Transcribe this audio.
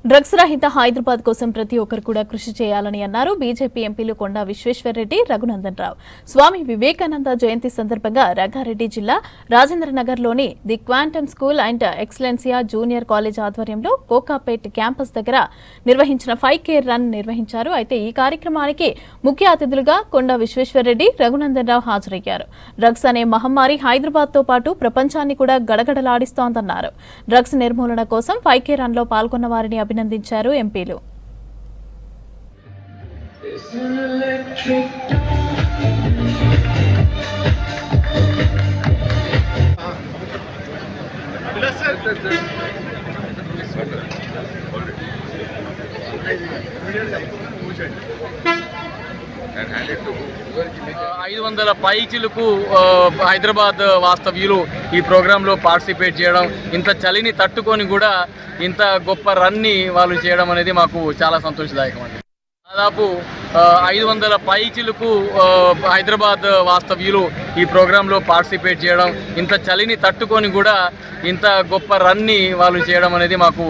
Drugs రహిత హైదరాబాద్ కోసం ప్రతి ఒక్కరు కూడా కృషి చేయాలని అన్నారు బీజేపీ ఎంపీలు కొండా విశ్వేశ్వరరెడ్డి, రఘునందన్ రావు. స్వామి వివేకానంద జయంతి సందర్భంగా రంగారెడ్డి జిల్లా రాజేంద్రనగర్లోని the quantum school and Excellencia junior college ఆధ్వర్యంలో కోకాపేట్ క్యాంపస్ దగ్గర నిర్వహించిన 5K రన్ నిర్వహించారు. అయితే ఈ కార్యక్రమానికి ముఖ్య అతిథులుగా కొండా విశ్వేశ్వరరెడ్డి, రఘునందన్ రావు హాజరయ్యారు. డ్రగ్స్ అనే మహమ్మారి హైదరాబాద్తో పాటు ప్రపంచాన్ని కూడా గడగడలాడిస్తోందన్నారు. డ్రగ్స్ నిర్మూలన కోసం 5K రన్లో పాల్గొన్న వారిని అభినందించారు ఎంపీలు. ఐదు వందల పైచిలకు హైదరాబాద్ వాస్తవ్యులు ఈ ప్రోగ్రాంలో పార్టిసిపేట్ చేయడం, ఇంత చలిని తట్టుకొని కూడా ఇంత గొప్ప రన్ని వాళ్ళు చేయడం అనేది మాకు చాలా సంతోషదాయకం అండి. దాదాపు 500 పైచిలకు హైదరాబాద్ వాస్తవ్యులు ఈ ప్రోగ్రాంలో పార్టిసిపేట్ చేయడం, ఇంత చలిని తట్టుకొని కూడా ఇంత గొప్ప రన్ని వాళ్ళు చేయడం అనేది మాకు